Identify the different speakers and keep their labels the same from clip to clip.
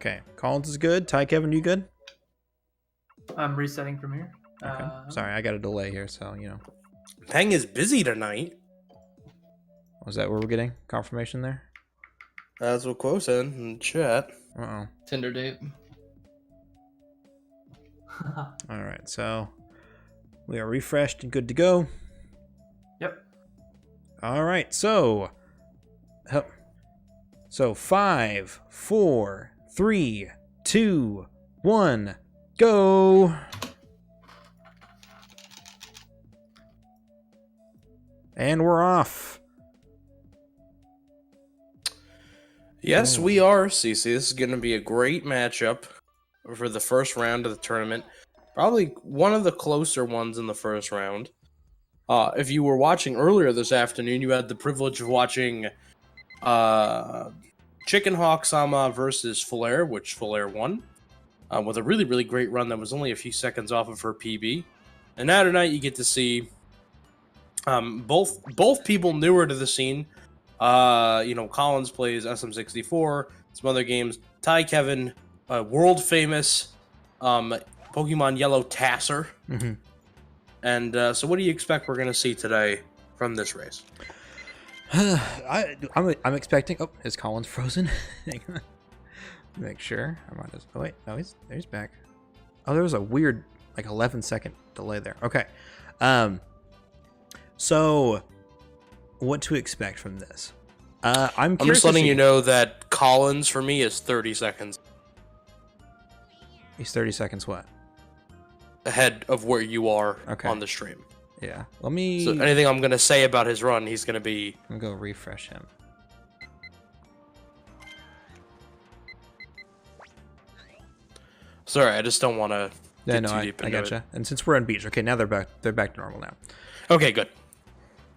Speaker 1: Okay, Collins is good. TiKevin, you good?
Speaker 2: I'm resetting from here.
Speaker 1: Okay. Sorry, I got a delay here, so you know.
Speaker 3: Peng is busy tonight.
Speaker 1: Was that where we're getting confirmation there?
Speaker 3: That's what Quo said in chat.
Speaker 1: Uh-oh.
Speaker 2: Tinder date.
Speaker 1: All right, so we are refreshed and good to go.
Speaker 2: Yep.
Speaker 1: All right, so 5, 4, 3, 2, 1, go. And we're off.
Speaker 3: Yes, we are, CC. This is going to be a great matchup for the first round of the tournament. Probably one of the closer ones in the first round. If you were watching earlier this afternoon, you had the privilege of watching Chicken Hawk Sama versus Flair, which Flair won with a really, really great run that was only a few seconds off of her PB. And now tonight you get to see both people newer to the scene. Collins plays SM64, some other games. TiKevin, world famous Pokemon Yellow Tasser.
Speaker 1: Mm-hmm.
Speaker 3: And so what do you expect we're going to see today from this race?
Speaker 1: I'm expecting... Oh, is Collins frozen? Make sure. I'm on his... Oh, wait. No, he's back. Oh, there was a weird, 11-second delay there. Okay. So, what to expect from this? I'm
Speaker 3: just letting you know that Collins, for me, is 30 seconds.
Speaker 1: He's 30 seconds what?
Speaker 3: Ahead of where you are
Speaker 1: okay.
Speaker 3: on the stream.
Speaker 1: Yeah. Let me...
Speaker 3: So anything I'm going to say about his run, he's going to be...
Speaker 1: I'm going to go refresh him.
Speaker 3: Sorry, I just don't want to get too deep into
Speaker 1: I gotcha. And since we're on beach, okay, now they're back to normal now.
Speaker 3: Okay, good.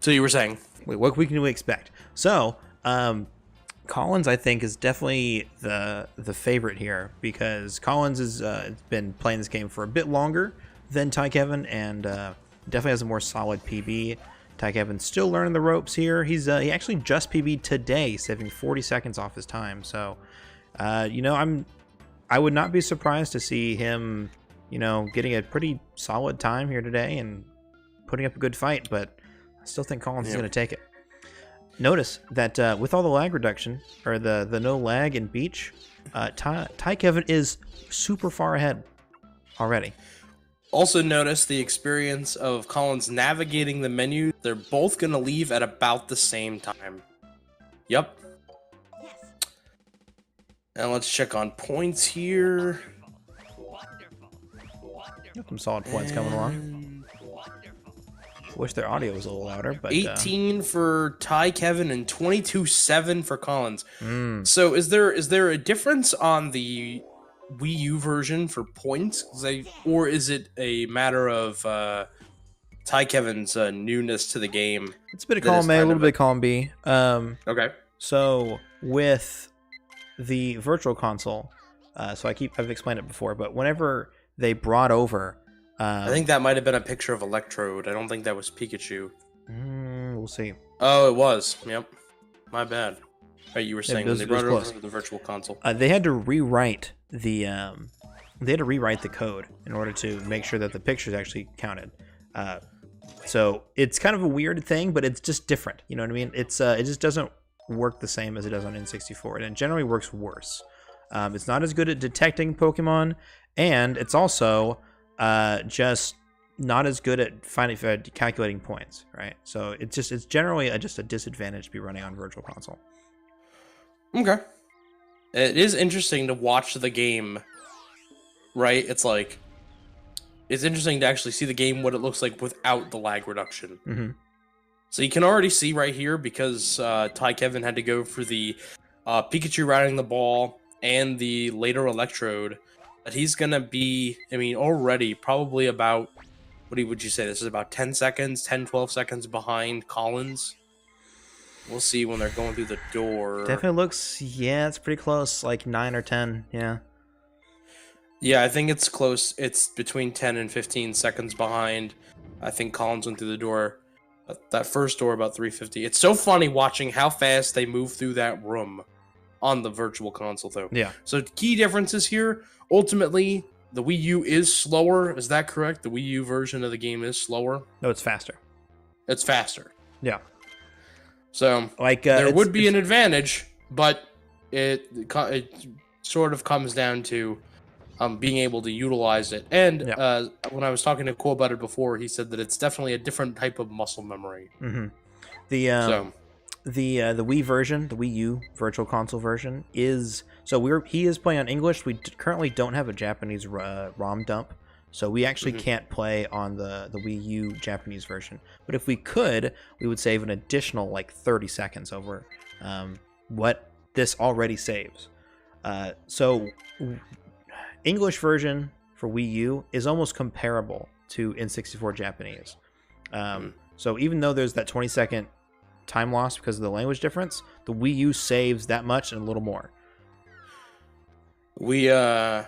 Speaker 3: So you were saying?
Speaker 1: Wait, what can we expect? So, Collins, I think, is definitely the favorite here because Collins has been playing this game for a bit longer than TiKevin and definitely has a more solid PB. TiKevin's still learning the ropes here. He actually just PB'd today, saving 40 seconds off his time. So, I would not be surprised to see him, getting a pretty solid time here today and putting up a good fight. But I still think Collins is going to take it. Notice that with all the lag reduction, or the no lag in beach, TiKevin is super far ahead already.
Speaker 3: Also notice the experience of Collins navigating the menu. They're both going to leave at about the same time. Yep. Yes. And let's check on points here.
Speaker 1: Got some solid points coming along. Wish their audio was a little louder, but
Speaker 3: 18 for TiKevin and 22-7 for Collins. So is there a difference on the Wii U version for points, or is it a matter of TiKevin's newness to the game?
Speaker 1: It's a bit of column A, a little bit of column B.
Speaker 3: Okay.
Speaker 1: So with the Virtual Console, so I've explained it before, but whenever they brought over.
Speaker 3: I think that might have been a picture of Electrode. I don't think that was Pikachu.
Speaker 1: We'll see.
Speaker 3: Oh, it was. Yep. My bad. Right, you were saying when they brought it over to the Virtual Console.
Speaker 1: They had to rewrite the code in order to make sure that the pictures actually counted. So it's kind of a weird thing, but it's just different. You know what I mean? It just doesn't work the same as it does on N64, and it generally works worse. It's not as good at detecting Pokemon, and it's also just not as good at calculating points, right? So it's generally just a disadvantage to be running on Virtual Console.
Speaker 3: Okay. It is interesting to watch the game, right? It's interesting to actually see the game, what it looks like without the lag reduction.
Speaker 1: Mm-hmm.
Speaker 3: So you can already see right here, because TiKevin had to go for the Pikachu riding the ball and the later Electrode, that he's going to be, already probably about, what would you say? This is about 10 seconds, 10, 12 seconds behind Collins. We'll see when they're going through the door.
Speaker 1: Definitely looks, it's pretty close, like 9 or 10, yeah.
Speaker 3: Yeah, I think it's close. It's between 10 and 15 seconds behind. I think Collins went through the door, that first door, about 350. It's so funny watching how fast they move through that room on the Virtual Console, though.
Speaker 1: Yeah.
Speaker 3: So key differences here. Ultimately, the Wii U is slower. Is that correct? The Wii U version of the game is slower.
Speaker 1: No, it's faster.
Speaker 3: It's faster.
Speaker 1: Yeah.
Speaker 3: So
Speaker 1: Like
Speaker 3: there would be an advantage, but it sort of comes down to being able to utilize it. And when I was talking to Cole about it before, he said that it's definitely a different type of muscle memory.
Speaker 1: Mm-hmm. The Wii version, the Wii U Virtual Console version, is he is playing on English. We currently don't have a Japanese ROM dump, so we actually can't play on the Wii U Japanese version. But if we could, we would save an additional like 30 seconds over what this already saves. So English version for Wii U is almost comparable to N64 Japanese. So even though there's that 20-second time loss because of the language difference, the Wii U saves that much and a little more.
Speaker 3: We're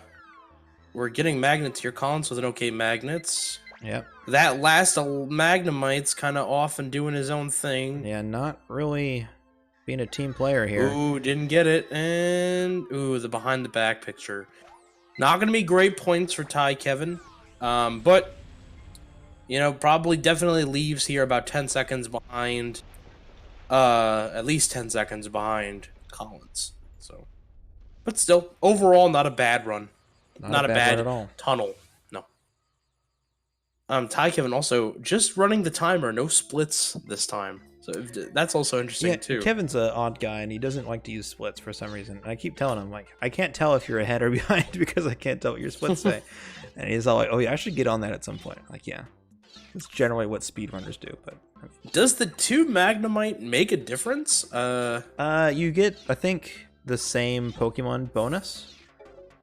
Speaker 3: getting magnets here, Colin, so then okay magnets.
Speaker 1: Yep.
Speaker 3: That last Magnemite's kind of off and doing his own thing.
Speaker 1: Yeah, not really being a team player here.
Speaker 3: Ooh, didn't get it. And ooh, the behind the back picture. Not going to be great points for TiKevin. But, you know, probably definitely leaves here about 10 seconds behind. At least 10 seconds behind Collins. So, but still, overall, not a bad run. Not a bad
Speaker 1: run at all.
Speaker 3: tunnel. No. TiKevin also just running the timer, no splits this time. So that's also interesting too.
Speaker 1: Kevin's an odd guy, and he doesn't like to use splits for some reason. And I keep telling him, like, I can't tell if you're ahead or behind because I can't tell what your splits say. And he's all like, oh yeah, I should get on that at some point. Like, yeah, it's generally what speedrunners do. But
Speaker 3: does the 2 Magnemite make a difference?
Speaker 1: You get, I think, the same Pokemon bonus.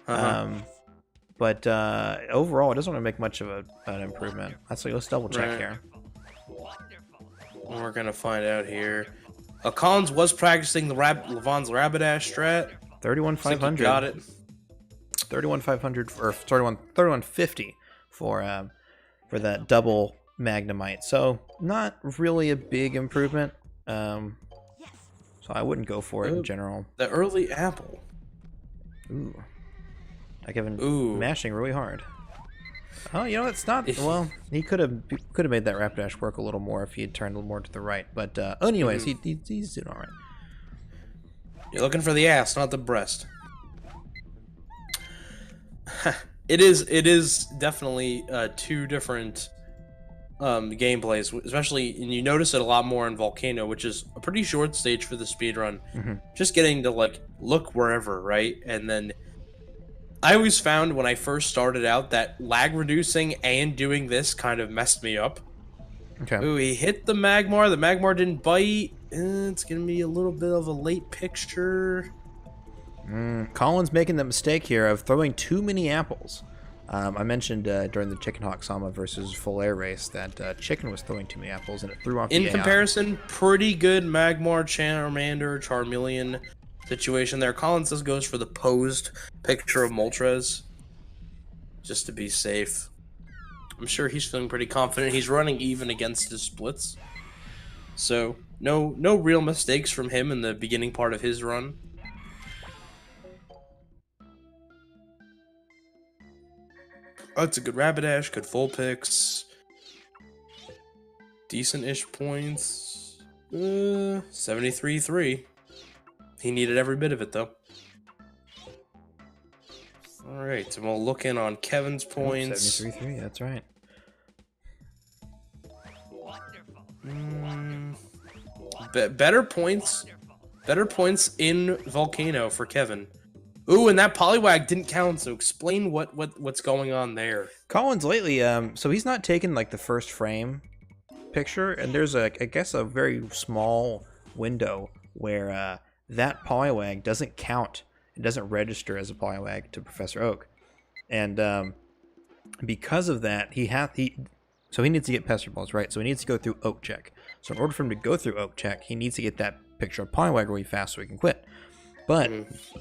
Speaker 1: But overall, it doesn't want to make much of an improvement. Let's double check here.
Speaker 3: We're gonna find out here. Collins was practicing the Levon's Rapidash strat.
Speaker 1: 31,500.
Speaker 3: Got it.
Speaker 1: 31,500 or 3150 for that double Magnemite. So not really a big improvement. So I wouldn't go for it in general.
Speaker 3: The early apple.
Speaker 1: Ooh. TiKevin mashing really hard. Oh, you know, it's not. Well, he could have made that Rapidash work a little more if he had turned a little more to the right. But anyways, he's doing all right.
Speaker 3: You're looking for the ass, not the breast. It is definitely 2 different gameplays, especially, and you notice it a lot more in Volcano, which is a pretty short stage for the speedrun. Just getting to like look wherever, right? And then I always found when I first started out that lag reducing and doing this kind of messed me up.
Speaker 1: Okay.
Speaker 3: Ooh, he hit the Magmar. The Magmar didn't bite. It's going to be a little bit of a late picture.
Speaker 1: Colin's making the mistake here of throwing too many apples. I mentioned during the Chicken Hawk Sama versus Full Air race that Chicken was throwing too many apples and it threw off the AI.
Speaker 3: In comparison, pretty good Magmar, Charmander, Charmeleon situation there. Collins just goes for the posed picture of Moltres just to be safe. I'm sure he's feeling pretty confident. He's running even against his splits. So no real mistakes from him in the beginning part of his run. Oh, it's a good Rapidash, good full picks. Decent-ish points. 73-3. He needed every bit of it, though. Alright, and we'll look in on Kevin's points.
Speaker 1: 73-3, that's right.
Speaker 3: Better points in Volcano for Kevin. Ooh, and that Poliwag didn't count, so explain what's going on there.
Speaker 1: Collins lately, so he's not taking like the first frame picture, and there's I guess a very small window where that Poliwag doesn't count. It doesn't register as a Poliwag to Professor Oak. And because of that, he needs to get Pester Balls, right? So he needs to go through Oak Check. So in order for him to go through Oak Check, he needs to get that picture of Poliwag really fast so he can quit. But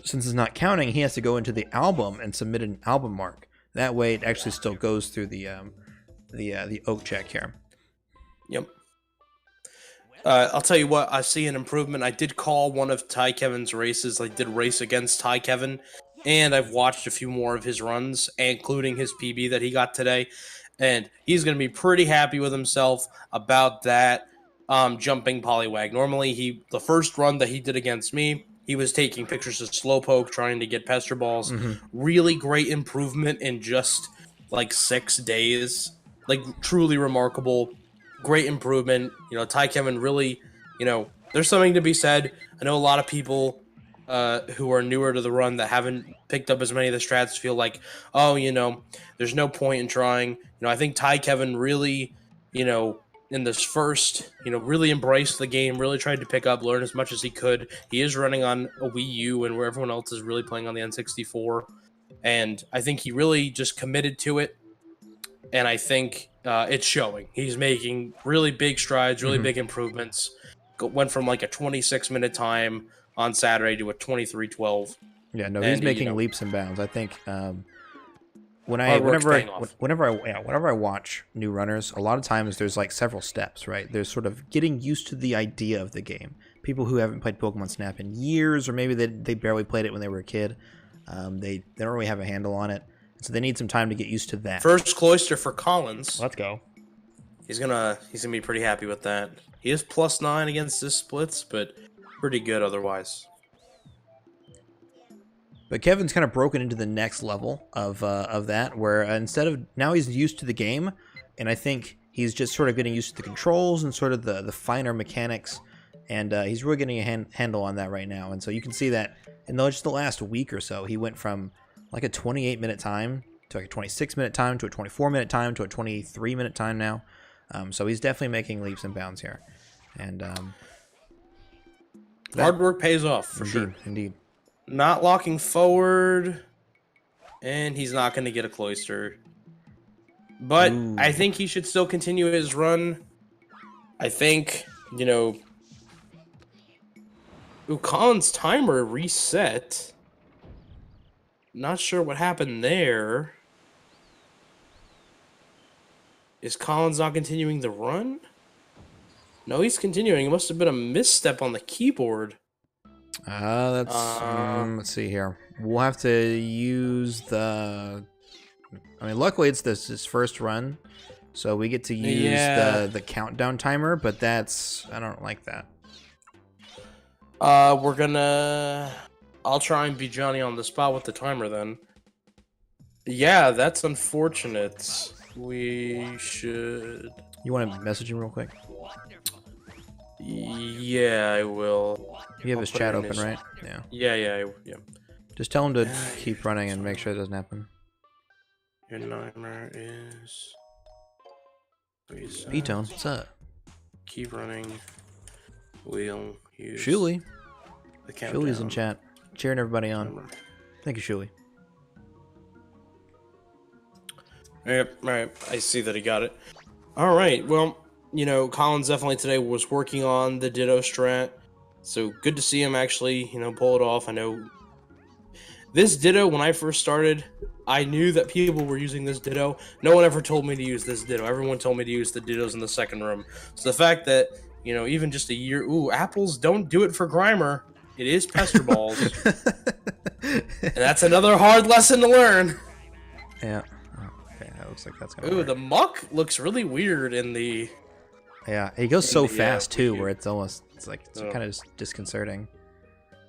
Speaker 1: since it's not counting, he has to go into the album and submit an album mark. That way, it actually still goes through the Oak Check here.
Speaker 3: Yep. I'll tell you what, I see an improvement. I did call one of TiKevin's races. I did race against TiKevin, and I've watched a few more of his runs, including his PB that he got today. And he's going to be pretty happy with himself about that jumping polywag. Normally, the first run that he did against me, he was taking pictures of Slowpoke, trying to get pester balls. Really great improvement in just like 6 days. Like, truly remarkable. Great improvement. You know, TiKevin really, you know, there's something to be said. I know a lot of people who are newer to the run that haven't picked up as many of the strats feel like, oh, you know, there's no point in trying. You know, I think TiKevin really, you know, in this first, you know, really embraced the game, really tried to pick up, learn as much as he could. He is running on a Wii U, and where everyone else is really playing on the N64. And I think he really just committed to it. And I think it's showing. He's making really big strides, really big improvements. Went from like a 26-minute time on Saturday to a 23:12.
Speaker 1: Yeah, no, he's making leaps and bounds. I think whenever I watch new runners, a lot of times there's like several steps, right? There's sort of getting used to the idea of the game. People who haven't played Pokemon Snap in years, or maybe they barely played it when they were a kid, they don't really have a handle on it. So they need some time to get used to that.
Speaker 3: First Cloyster for Collins.
Speaker 1: Let's go.
Speaker 3: He's gonna be pretty happy with that. He is +9 against his splits, but pretty good otherwise.
Speaker 1: But Kevin's kind of broken into the next level of that, where instead of now he's used to the game, and I think he's just sort of getting used to the controls and sort of the finer mechanics, and he's really getting a handle on that right now. And so you can see that in just the last week or so, he went from like a 28-minute time to like a 26-minute time to a 24-minute time to a 23-minute time now. So he's definitely making leaps and bounds here. And
Speaker 3: hard work pays off, for sure.
Speaker 1: Indeed.
Speaker 3: Not locking forward, and he's not going to get a Cloyster. But I think he should still continue his run. I think, you know... Collins' timer reset. Not sure what happened there. Is Collins not continuing the run? No, he's continuing. It must have been a misstep on the keyboard.
Speaker 1: Let's see here. We'll have to use the... I mean, luckily it's his first run, so we get to use the countdown timer, but that's... I don't like that.
Speaker 3: We're gonna... I'll try and be Johnny on the spot with the timer then. Yeah, that's unfortunate. We should...
Speaker 1: You want to message him real quick?
Speaker 3: Yeah, I will.
Speaker 1: You have his chat open, right? Yeah.
Speaker 3: Yeah.
Speaker 1: Just tell him to keep running and make sure it doesn't happen.
Speaker 3: Your timer is...
Speaker 1: P-Tone, what's up?
Speaker 3: Keep running. We'll use...
Speaker 1: Shuli.
Speaker 3: The countdown.
Speaker 1: Shuli's in chat. Cheering everybody on. Thank you, Shuli.
Speaker 3: Yep, alright. I see that he got it. Alright, well, you know, Collins definitely today was working on the Ditto strat. So good to see him actually, you know, pull it off. I know this Ditto, when I first started, I knew that people were using this Ditto. No one ever told me to use this Ditto. Everyone told me to use the Dittos in the second room. So the fact that, you know, even just a year... Ooh, apples don't do it for Grimer. It is pester balls. And that's another hard lesson to learn.
Speaker 1: Yeah. Oh, okay, that looks like that's gonna
Speaker 3: Ooh,
Speaker 1: work.
Speaker 3: the muck looks really weird in the...
Speaker 1: Yeah, he goes so fast too, where it's almost... It's like, it's kind of disconcerting.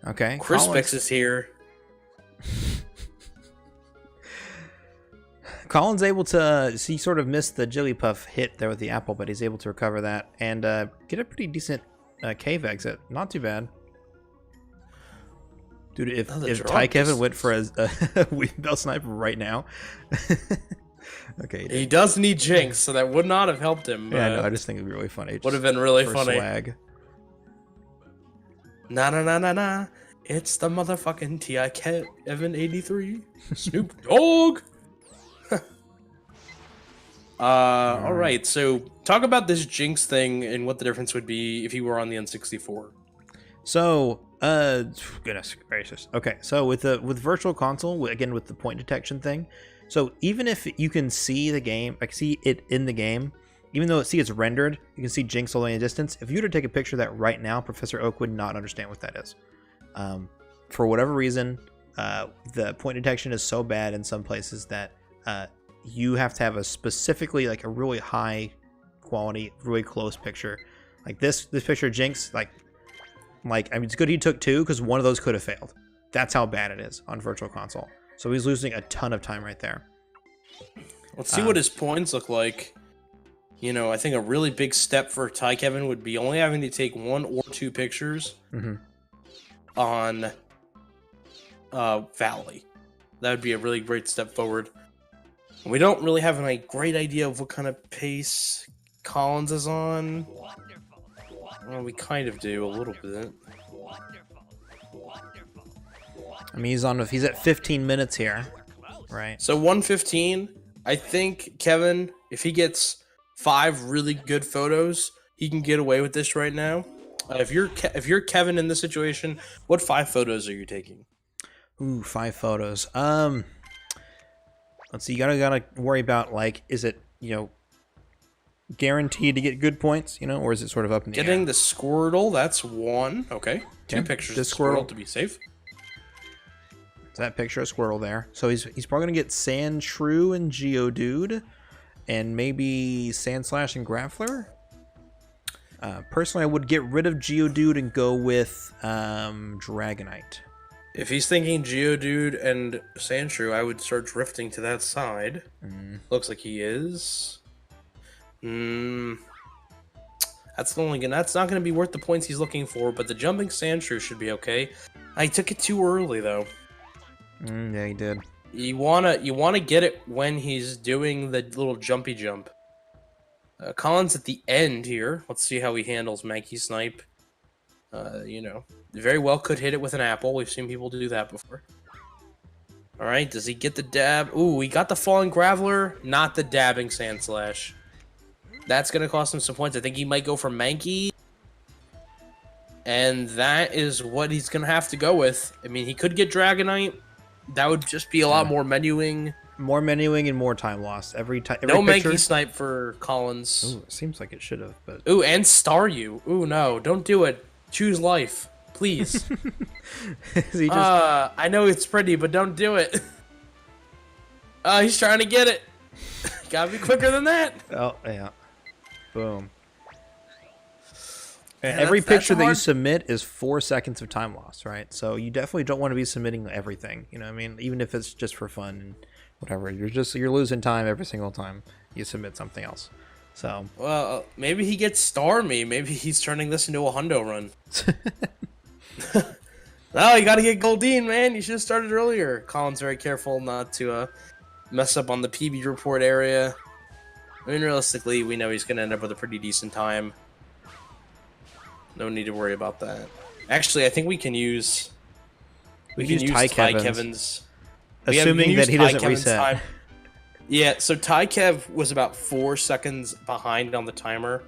Speaker 1: Okay.
Speaker 3: Crispix is here.
Speaker 1: Colin's able to... He sort of missed the Jigglypuff hit there with the apple, but he's able to recover that and get a pretty decent cave exit. Not too bad. Dude, if TiKevin went for a Weed Bell Sniper right now... Okay.
Speaker 3: He does need Jinx, so that would not have helped him.
Speaker 1: Yeah, no, I just think it'd be really funny.
Speaker 3: Would have been really funny.
Speaker 1: Swag.
Speaker 3: Nah. It's the motherfucking TiKevin83. Snoop Dogg! Alright, so talk about this Jinx thing and what the difference would be if you were on the N64.
Speaker 1: So, goodness gracious. Okay, so with Virtual Console, again with the point detection thing, so even if you can see the game, like see it in the game, even though it's rendered, you can see Jinx all the way in the distance. If you were to take a picture of that right now, Professor Oak would not understand what that is. For whatever reason, the point detection is so bad in some places that you have to have a specifically like a really high quality, really close picture. Like this picture of Jinx, like I mean, it's good he took 2 because one of those could have failed. That's how bad it is on Virtual Console. So he's losing a ton of time right there.
Speaker 3: Let's see what his points look like. You know, I think a really big step for TiKevin would be only having to take 1 or 2 pictures on Valley. That would be a really great step forward. We don't really have a great idea of what kind of pace Collins is on. Well, we kind of do a little bit.
Speaker 1: I mean, he's at 15 minutes here, right?
Speaker 3: So 1:15. I think Kevin, if he gets 5 really good photos, he can get away with this right now. If you're Kevin in this situation, what 5 photos are you taking?
Speaker 1: Ooh, 5 photos. Let's see. You gotta worry about like, is it guaranteed to get good points, or is it sort of up in the
Speaker 3: Getting
Speaker 1: air?
Speaker 3: the Squirtle, that's 1. Okay, 2 pictures of Squirtle to be safe.
Speaker 1: That picture of Squirtle there. So he's probably gonna get Sandshrew and Geodude, and maybe Sandslash and Grappler. Personally, I would get rid of Geodude and go with Dragonite.
Speaker 3: If he's thinking Geodude and Sandshrew, I would start drifting to that side. Looks like he is. That's not gonna be worth the points he's looking for. But the jumping Sandshrew should be okay. I took it too early though.
Speaker 1: Yeah, he did.
Speaker 3: You wanna get it when he's doing the little jumpy jump. Collins at the end here. Let's see how he handles Mankey Snipe. Very well could hit it with an apple. We've seen people do that before. All right, does he get the dab? Ooh, he got the falling Graveler, not the dabbing Sandslash. That's gonna cost him some points. I think he might go for Mankey. And that is what he's gonna have to go with. I mean, he could get Dragonite. That would just be a lot more menuing.
Speaker 1: More menuing and more time lost. Every
Speaker 3: No
Speaker 1: picture...
Speaker 3: Mankey Snipe for Collins.
Speaker 1: Ooh, it seems like it should have, but...
Speaker 3: Ooh, and Staryu. Ooh, no, don't do it. Choose life, please.
Speaker 1: He just...
Speaker 3: I know it's pretty, but don't do it. He's trying to get it. Gotta be quicker than that.
Speaker 1: Oh, yeah. Boom.
Speaker 3: Man,
Speaker 1: Every picture that you submit is 4 seconds of time loss, right? So you definitely don't want to be submitting everything. You know what I mean? Even if it's just for fun and whatever. You're losing time every single time you submit something else. So
Speaker 3: well, maybe he gets Starmie. Maybe he's turning this into a hundo run. No, you gotta get Goldeen, man. You should have started earlier. Colin's very careful not to mess up on the PB report area. I mean, realistically, we know he's gonna end up with a pretty decent time. No need to worry about that. Actually, I think we can use... We can use TiKevin's...
Speaker 1: Assuming that he doesn't reset.
Speaker 3: Time. Yeah, so TiKev was about 4 seconds behind on the timer.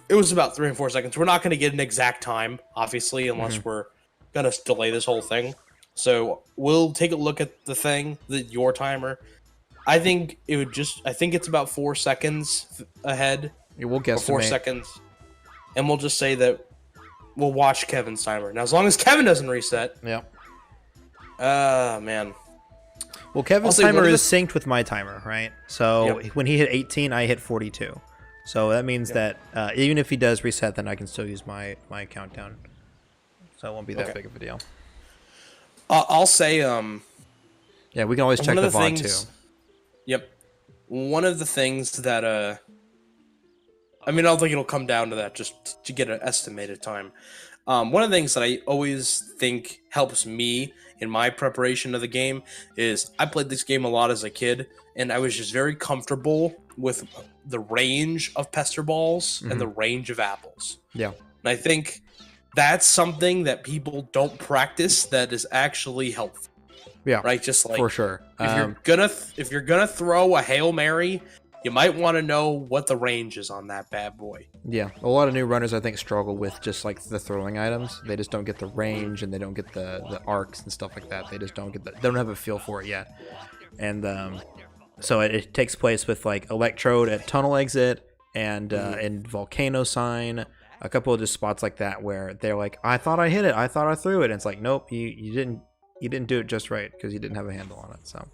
Speaker 3: It was about 3 and 4 seconds. We're not going to get an exact time, obviously, unless we're going to delay this whole thing. So we'll take a look at the thing, your timer. I think it would just... I think it's about 4 seconds ahead.
Speaker 1: Yeah, we'll guess
Speaker 3: 4 seconds. And we'll just say that we'll watch Kevin's timer. Now, as long as Kevin doesn't reset...
Speaker 1: Yeah.
Speaker 3: Man.
Speaker 1: Well, Kevin's timer is synced with my timer, right? So when he hit 18, I hit 42. So that means that even if he does reset, then I can still use my countdown. So it won't be that big of a deal.
Speaker 3: I'll say...
Speaker 1: yeah, we can always check the VOD, too.
Speaker 3: Yep. One of the things that... I mean, I don't think it'll come down to that, just to get an estimated time. One of the things that I always think helps me in my preparation of the game is I played this game a lot as a kid, and I was just very comfortable with the range of Pester Balls and the range of apples. Yeah. And I think that's something that people don't practice that is actually helpful.
Speaker 1: Yeah.
Speaker 3: Right? Just like...
Speaker 1: For sure.
Speaker 3: If you're gonna throw a Hail Mary... You might want to know what the range is on that bad boy.
Speaker 1: Yeah, a lot of new runners I think struggle with just like the throwing items. They just don't get the range and they don't get the arcs and stuff like that. They just don't get they don't have a feel for it yet. And So it takes place with like Electrode at Tunnel Exit and Volcano Sign, a couple of just spots like that where they're like, I thought I hit it, I thought I threw it, and it's like, nope, you didn't do it just right because you didn't have a handle on it. So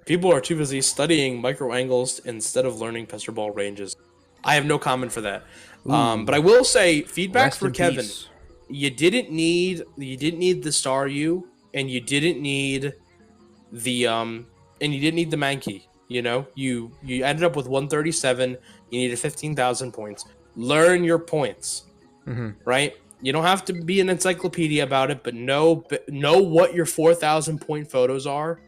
Speaker 3: people are too busy studying micro angles instead of learning pistol ball ranges. I have no comment for that. But I will say, feedback
Speaker 1: rest
Speaker 3: for
Speaker 1: in
Speaker 3: Kevin.
Speaker 1: peace.
Speaker 3: You didn't need the Star U, and you didn't need the Mankey. You know, you ended up with 137. You needed 15,000 points. Learn your points, right? You don't have to be an encyclopedia about it, but know what your 4,000 point photos are,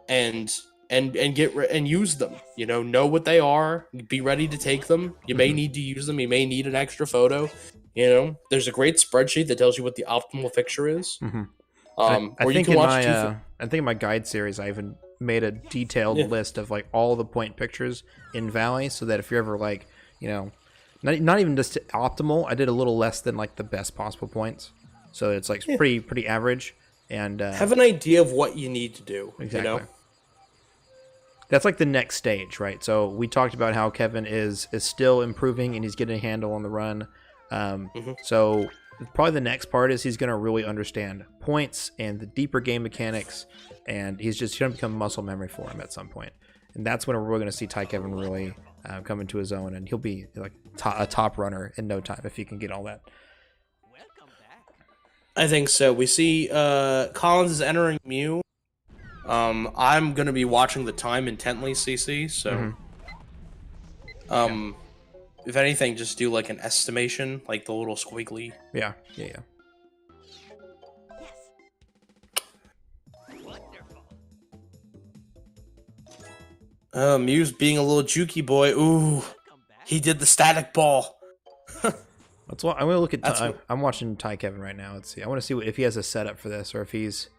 Speaker 3: and use them. You know what they are. Be ready to take them. You may need to use them. You may need an extra photo. You know, there's a great spreadsheet that tells you what the optimal fixture is.
Speaker 1: I
Speaker 3: Or you
Speaker 1: think
Speaker 3: can
Speaker 1: in
Speaker 3: watch
Speaker 1: my I think in my guide series I even made a detailed list of like all the point pictures in Valley, so that if you're ever like, you know, not even just optimal, I did a little less than like the best possible points, so it's like pretty average, and
Speaker 3: have an idea of what you need to do.
Speaker 1: exactly.
Speaker 3: You know?
Speaker 1: That's like the next stage, right? So we talked about how Kevin is still improving and he's getting a handle on the run. So probably the next part is he's going to really understand points and the deeper game mechanics, and he's just going to become muscle memory for him at some point. And that's when we're going to see TiKevin really come into his own, and he'll be like a top runner in no time if he can get all that.
Speaker 3: I think so. We see Collins is entering Mew. I'm gonna be watching the time intently, CC. So, if anything, just do like an estimation, like the little squiggly.
Speaker 1: Yeah.
Speaker 3: Mew's being a little jukey boy. Ooh, he did the static ball.
Speaker 1: That's what I'm gonna look at. I'm watching TiKevin right now. Let's see. I want to see if he has a setup for this, or if he's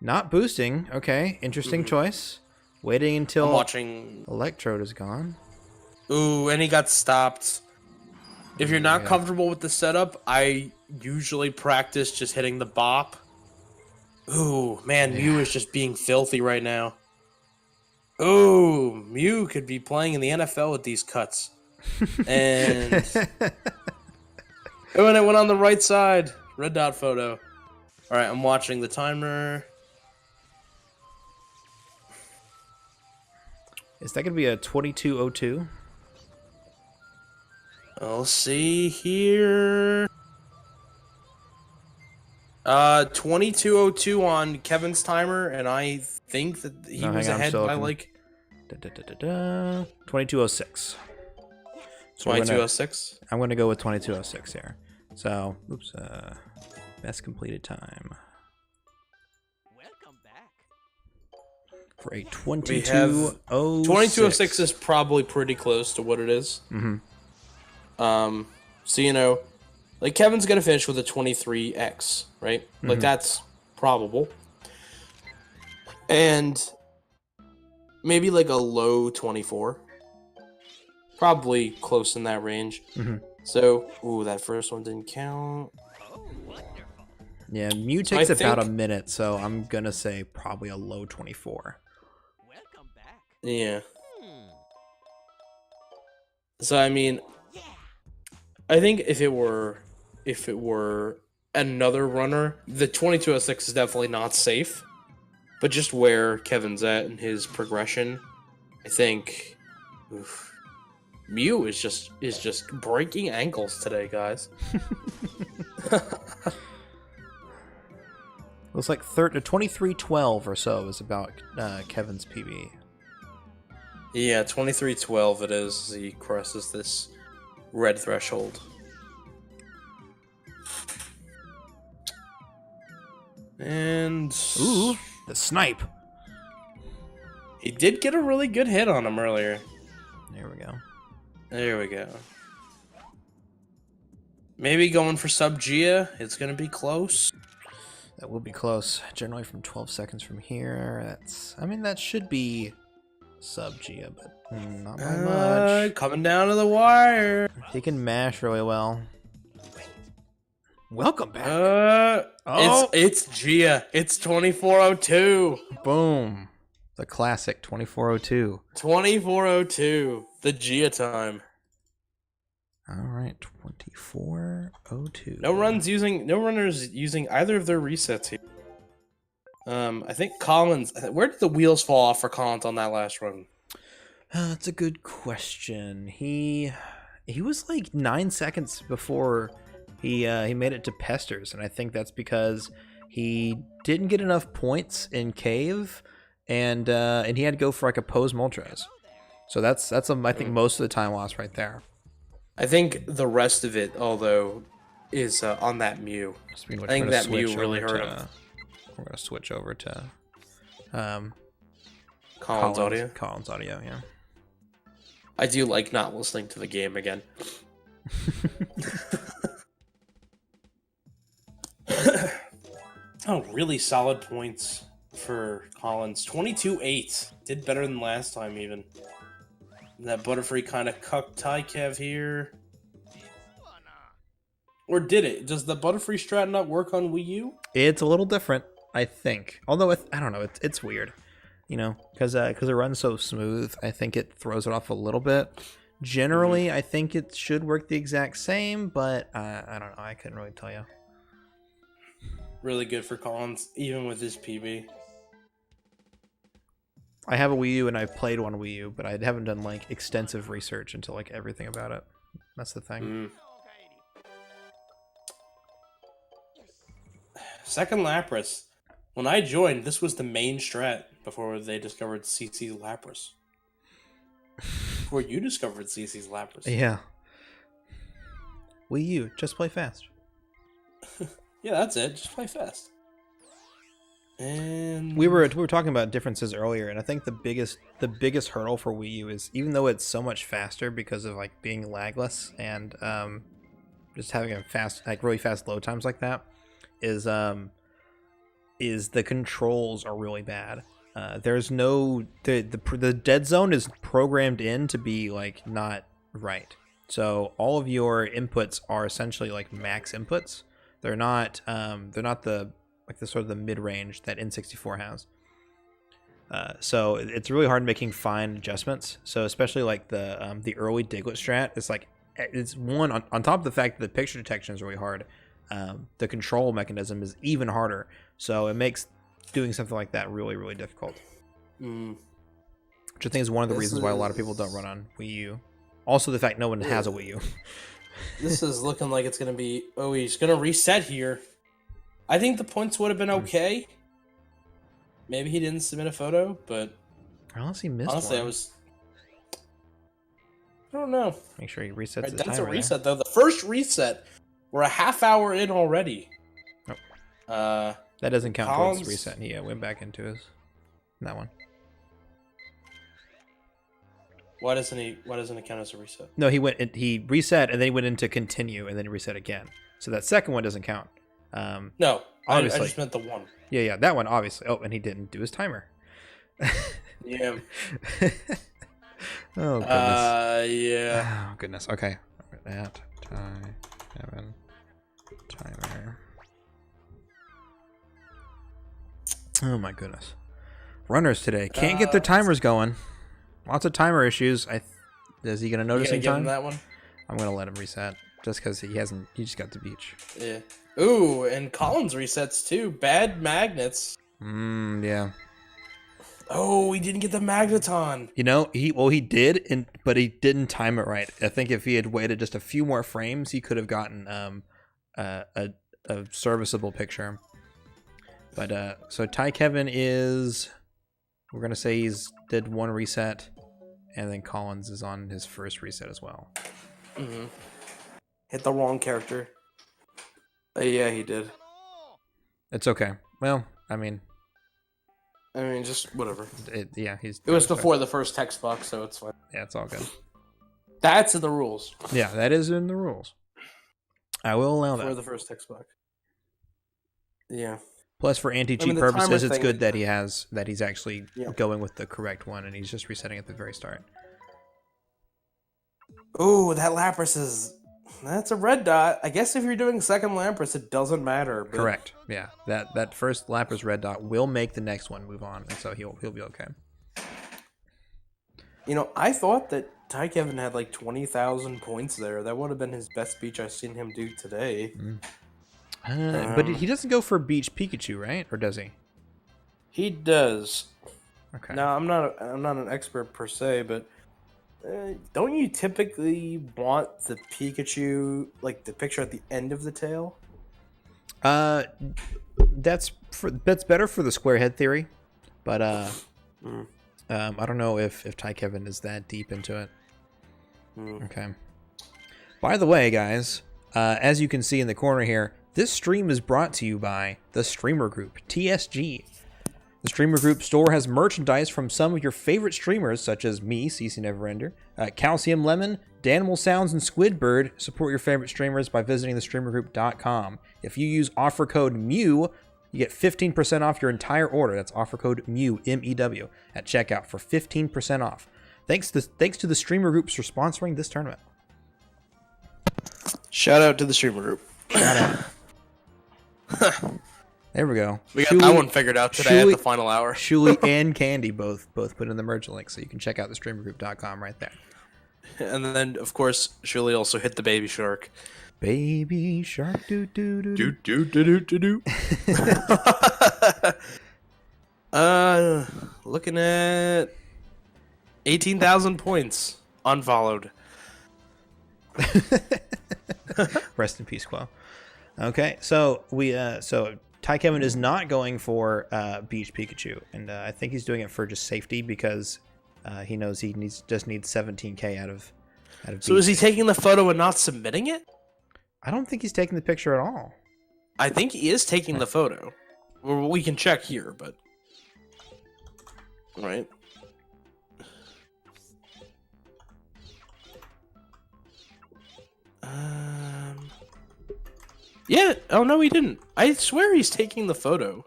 Speaker 1: not boosting. Okay, interesting choice. Waiting until
Speaker 3: I'm watching.
Speaker 1: Electrode is gone.
Speaker 3: Ooh, and he got stopped. If you're not comfortable with the setup, I usually practice just hitting the bop. Ooh, man, Mew is just being filthy right now. Ooh, Mew could be playing in the NFL with these cuts. And oh, and it went on the right side. Red dot photo. All right, I'm watching the timer.
Speaker 1: Is that gonna be a 22:02?
Speaker 3: I'll see here. 22:02 on Kevin's timer, and I think that he was ahead by like
Speaker 1: 22:06. So
Speaker 3: 22:06.
Speaker 1: I'm gonna go with 22:06 here. So, oops. Best completed time.
Speaker 4: Welcome back.
Speaker 1: For a
Speaker 3: We
Speaker 1: 22:06.
Speaker 3: have 22:06 is probably pretty close to what it is. So you know, like Kevin's gonna finish with a 23x, right? Like that's probable, and maybe like a low 24, probably close in that range. So, ooh, that first one didn't count.
Speaker 4: Oh, wonderful.
Speaker 1: Yeah, Mew takes about a minute, so I'm gonna say probably a low 24.
Speaker 4: Welcome back.
Speaker 3: Yeah. So I mean, I think if it were another runner, the 22:06 is definitely not safe. But just where Kevin's at in his progression, I think Mew is just breaking ankles today, guys.
Speaker 1: Looks like 23:12 or so is about Kevin's PB.
Speaker 3: Yeah, 23:12 it is as he crosses this red threshold. And
Speaker 1: Ooh, the snipe.
Speaker 3: he did get a really good hit on him earlier.
Speaker 1: There we go.
Speaker 3: There we go. Maybe going for sub Gia. It's gonna be close.
Speaker 1: That will be close. Generally from 12 seconds from here. I mean, that should be sub Gia, but not by much.
Speaker 3: Coming down to the wire.
Speaker 1: He can mash really well. Welcome back.
Speaker 3: It's Gia. It's 24:02.
Speaker 1: Boom. The classic 2402.
Speaker 3: 2402. The Gia time.
Speaker 1: All right, 2402.
Speaker 3: No runners using either of their resets here. I think Collins. Where did the wheels fall off for Collins on that last run?
Speaker 1: That's a good question. He was like 9 seconds before he made it to Pesters, and I think that's because he didn't get enough points in Cave, and he had to go for like a pose Moltres. So that's I think most of the time lost right there.
Speaker 3: I think the rest of it, although, is on that Mew. I think that Mew really hurt him.
Speaker 1: We're gonna switch over to
Speaker 3: Collins audio.
Speaker 1: Collins audio, yeah.
Speaker 3: I do like not listening to the game again. Oh, really solid points for Collins. 22-8. Did better than last time, even. And that Butterfree kind of cucked TiKev here. Or did it? Does the Butterfree strat not work on Wii U?
Speaker 1: It's a little different, I think. Although, I don't know, it's weird. You know, because it runs so smooth, I think it throws it off a little bit. Generally, I think it should work the exact same, but I don't know. I couldn't really tell you.
Speaker 3: Really good for Collins, even with his PB.
Speaker 1: I have a Wii U and I've played one Wii U, but I haven't done like extensive research into like everything about it. That's the thing.
Speaker 3: Second Lapras. When I joined, this was the main strat before they discovered CC's Lapras. Before you discovered CC's Lapras.
Speaker 1: Yeah. Wii U, just play fast.
Speaker 3: Yeah, that's it. Just play fast. And
Speaker 1: we were talking about differences earlier, and I think the biggest hurdle for Wii U is, even though it's so much faster because of like being lagless and just having a fast, like really fast load times like that, is the controls are really bad. There's no the dead zone is programmed in to be like not right. So all of your inputs are essentially like max inputs. They're not the sort of the mid range that N64 has. So it's really hard making fine adjustments. So especially like the early Diglett strat, it's one on top of the fact that the picture detection is really hard. The control mechanism is even harder. So it makes doing something like that really, really difficult. Which I think is one of the reasons why a lot of people don't run on Wii U. Also the fact no one has a Wii U.
Speaker 3: This is looking like it's going to be... Oh, he's going to reset here. I think the points would have been okay. Maybe he didn't submit a photo, but...
Speaker 1: Unless he missed
Speaker 3: honestly,
Speaker 1: one.
Speaker 3: I don't know.
Speaker 1: Make sure he resets his
Speaker 3: That's
Speaker 1: timer
Speaker 3: a reset, though. The first reset, we're a half hour in already.
Speaker 1: Oh. That doesn't count
Speaker 3: Collins...
Speaker 1: towards reset. He went back into that one.
Speaker 3: Why doesn't it count as a reset?
Speaker 1: No, he reset and then he went into continue and then he reset again. So that second one doesn't count.
Speaker 3: No,
Speaker 1: obviously.
Speaker 3: I just meant the one.
Speaker 1: Yeah, that one obviously. Oh, and he didn't do his timer.
Speaker 3: Yeah.
Speaker 1: Oh goodness.
Speaker 3: Yeah.
Speaker 1: Oh goodness. Okay. At TiKevin timer. Oh my goodness. Runners today can't get their timers going. Lots of timer issues. Is he gonna notice in time?
Speaker 3: That one?
Speaker 1: I'm gonna let him reset just because he hasn't. He just got the beach.
Speaker 3: Yeah. Ooh, and Collins resets too. Bad magnets.
Speaker 1: Yeah.
Speaker 3: Oh, he didn't get the magneton.
Speaker 1: You know, he did, but he didn't time it right. I think if he had waited just a few more frames, he could have gotten a serviceable picture. But so TiKevin is, we're gonna say he's did one reset, and then Collins is on his first reset as well.
Speaker 3: Hit the wrong character. Yeah, he did.
Speaker 1: It's okay. Well, I mean,
Speaker 3: just whatever.
Speaker 1: It
Speaker 3: was before the first text box, so it's fine.
Speaker 1: Yeah, it's all good.
Speaker 3: That's in the rules.
Speaker 1: Yeah, that is in the rules. I will allow that.
Speaker 3: Before the first text box. Yeah.
Speaker 1: Plus, for anti-cheat purposes, it's good that
Speaker 3: is...
Speaker 1: he's actually going with the correct one, and he's just resetting at the very start.
Speaker 3: Oh, that Lapras that's a red dot. I guess if you're doing second Lapras, it doesn't matter.
Speaker 1: Correct. Yeah, that first Lapras red dot will make the next one move on, and so he'll be okay.
Speaker 3: You know, I thought that TiKevin had like 20,000 points there. That would have been his best speech I've seen him do today.
Speaker 1: But he doesn't go for Beach Pikachu, right? Or does he?
Speaker 3: He does.
Speaker 1: Okay.
Speaker 3: Now, I'm not an expert per se, but don't you typically want the Pikachu, like the picture at the end of the tail?
Speaker 1: That's better for the square head theory, but I don't know if TiKevin is that deep into it. Okay. By the way, guys, as you can see in the corner here, this stream is brought to you by the Streamer Group, TSG. The Streamer Group store has merchandise from some of your favorite streamers, such as me, CC Neverender, Calcium Lemon, Danimal Sounds, and Squidbird. Support your favorite streamers by visiting thestreamergroup.com. If you use offer code MEW, you get 15% off your entire order. That's offer code MEW, M-E-W, at checkout for 15% off. Thanks to the Streamer Groups for sponsoring this tournament.
Speaker 3: Shout out to the Streamer Group.
Speaker 1: Shout out. There we go.
Speaker 3: We got that one figured out today at the final hour.
Speaker 1: Shuli and Candy both put in the merge link, so you can check out thestreamergroup.com right there.
Speaker 3: And then, of course, Shuli also hit the baby shark.
Speaker 1: Baby shark, do do do
Speaker 3: Do do do do do do. Looking at 18,000 points unfollowed.
Speaker 1: Rest in peace, Quell. Okay, so TiKevin is not going for Beach Pikachu, and I think he's doing it for just safety because he knows he just needs 17k out of
Speaker 3: So
Speaker 1: Beach.
Speaker 3: is he taking the photo and not submitting it?
Speaker 1: I don't think he's taking the picture at all.
Speaker 3: I think he is taking the photo. Well, we can check here, but right. Yeah. Oh no, he didn't. I swear he's taking the photo.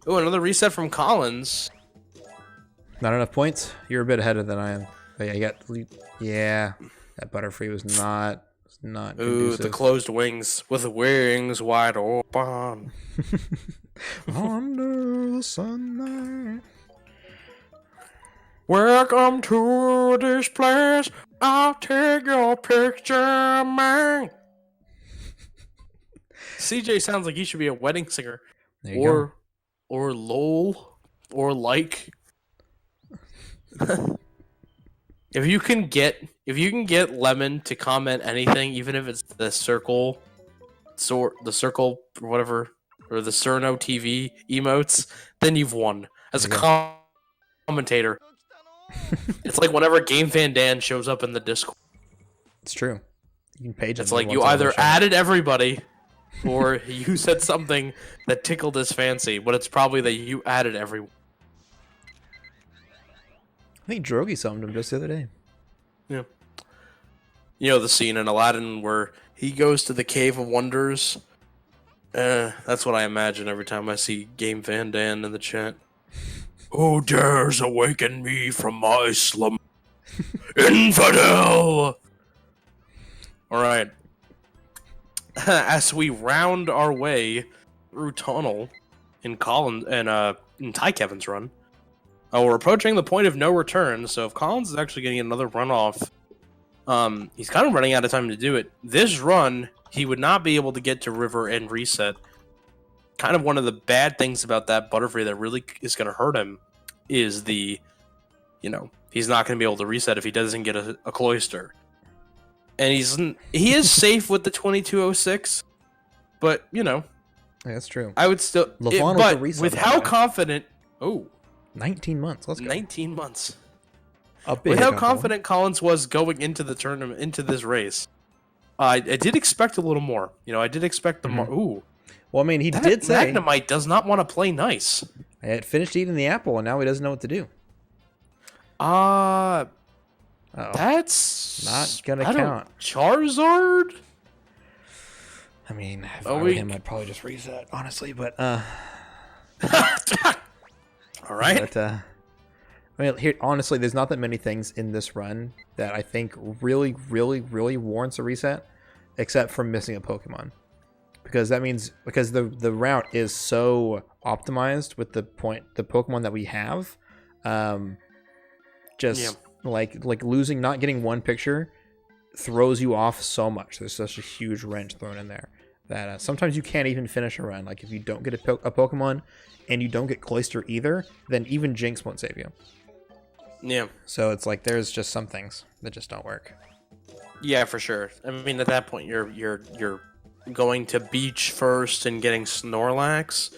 Speaker 3: Oh, another reset from Collins.
Speaker 1: Not enough points? You're a bit ahead than I am. But yeah, that Butterfree was not
Speaker 3: Ooh,
Speaker 1: conducive.
Speaker 3: the closed wings with the wings wide open.
Speaker 1: Under the sunlight.
Speaker 3: Welcome to this place. I'll take your picture, man. CJ sounds like he should be a wedding singer.
Speaker 1: There you go.
Speaker 3: Or lol. Or like. If you can get Lemon to comment anything, even if it's the circle or whatever, or the Cerno TV emotes, then you've won as a commentator. It's like whenever Game Fan Dan shows up in the Discord.
Speaker 1: It's true. You can page.
Speaker 3: It's like you either added everybody, or you said something that tickled his fancy, but it's probably that you added everyone.
Speaker 1: I think Drogi summoned him just the other day.
Speaker 3: Yeah. You know the scene in Aladdin where he goes to the Cave of Wonders? That's what I imagine every time I see Game Fan Dan in the chat. Who dares awaken me from my slumber? Infidel! Alright. As we round our way through tunnel in Collins and in TiKevin's run, we're approaching the point of no return, so if Collins is actually getting another runoff, he's kind of running out of time to do it. This run, he would not be able to get to River and reset. Kind of one of the bad things about that Butterfree that really is going to hurt him is he's not going to be able to reset if he doesn't get a Cloyster. And he is safe with the 2206, but,
Speaker 1: Yeah, that's true.
Speaker 3: I would still...
Speaker 1: but
Speaker 3: with how confident... Oh...
Speaker 1: 19 months. Let's go.
Speaker 3: 19 months.
Speaker 1: With
Speaker 3: how confident Collins was going into the tournament, into this race, I did expect a little more. I did expect the more. Ooh.
Speaker 1: Well, I mean, he did say
Speaker 3: Magnemite does not want to play nice.
Speaker 1: It finished eating the apple, and now he doesn't know what to do.
Speaker 3: That's
Speaker 1: not gonna count.
Speaker 3: Charizard.
Speaker 1: I mean, if I were him, I'd probably just reset, honestly. But
Speaker 3: all right.
Speaker 1: But, I mean, here, honestly, there's not that many things in this run that I think really, really, really warrants a reset, except for missing a Pokemon. Because the route is so optimized with the Pokemon that we have. Like losing, not getting one picture throws you off so much. There's such a huge wrench thrown in there that sometimes you can't even finish a run. Like if you don't get a Pokemon and you don't get Cloyster either, then even Jinx won't save you.
Speaker 3: Yeah.
Speaker 1: So it's like there's just some things that just don't work.
Speaker 3: Yeah, for sure. I mean, at that point, you're going to beach first and getting Snorlax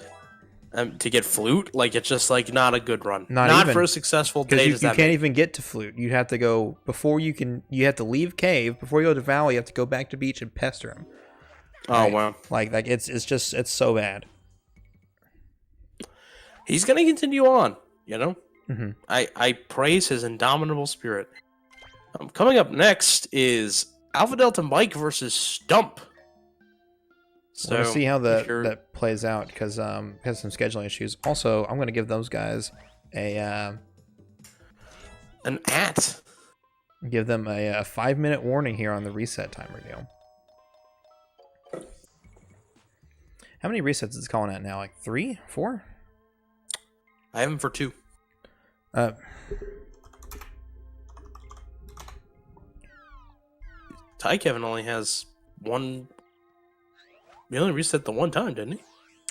Speaker 3: to get Flute. Like it's just like not a good run. Not
Speaker 1: even
Speaker 3: for a successful day.
Speaker 1: Because you can't even get to Flute. You have to go before you can. You have to leave Cave before you go to Valley. You have to go back to beach and pester him.
Speaker 3: Oh
Speaker 1: right?
Speaker 3: wow!
Speaker 1: Like it's so bad.
Speaker 3: He's gonna continue on. You know.
Speaker 1: Mm-hmm.
Speaker 3: I praise his indomitable spirit. Coming up next is Alpha Delta Mike versus Stump.
Speaker 1: So we'll see how that plays out because has some scheduling issues. Also, I'm going to give those guys an
Speaker 3: at.
Speaker 1: Give them a 5-minute warning here on the reset timer deal. How many resets is it calling at now? Like 3, 4?
Speaker 3: I have him for 2. TiKevin only has 1. He only reset the 1 time, didn't he?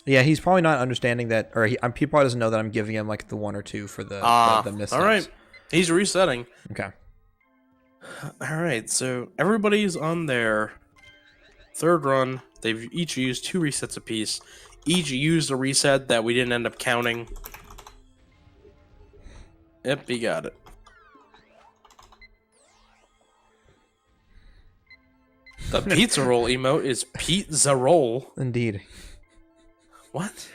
Speaker 1: Yeah, he's probably not understanding that, or he probably doesn't know that I'm giving him like the 1 or 2 for the missteps.
Speaker 3: All right, he's resetting.
Speaker 1: Okay.
Speaker 3: All right, so everybody's on their 3rd run. They've each used 2 resets apiece. Each used a reset that we didn't end up counting. Yep, he got it. The pizza roll emote is pizza roll.
Speaker 1: Indeed.
Speaker 3: What?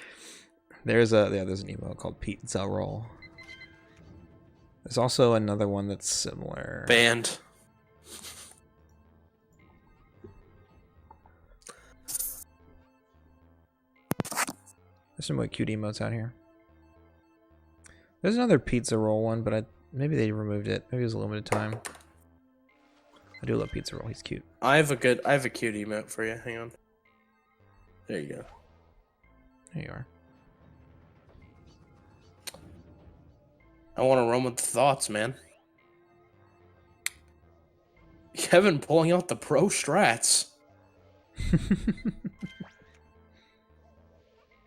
Speaker 1: There's an emote called pizza roll. There's also another one that's similar.
Speaker 3: Banned.
Speaker 1: There's some really cute emotes out here. There's another pizza roll one, but maybe they removed it. Maybe it was a limited time. I do love pizza roll. He's cute.
Speaker 3: I have a cute emote for you. Hang on. There you go.
Speaker 1: There you are.
Speaker 3: I want to run with the thoughts, man. Kevin pulling out the pro strats.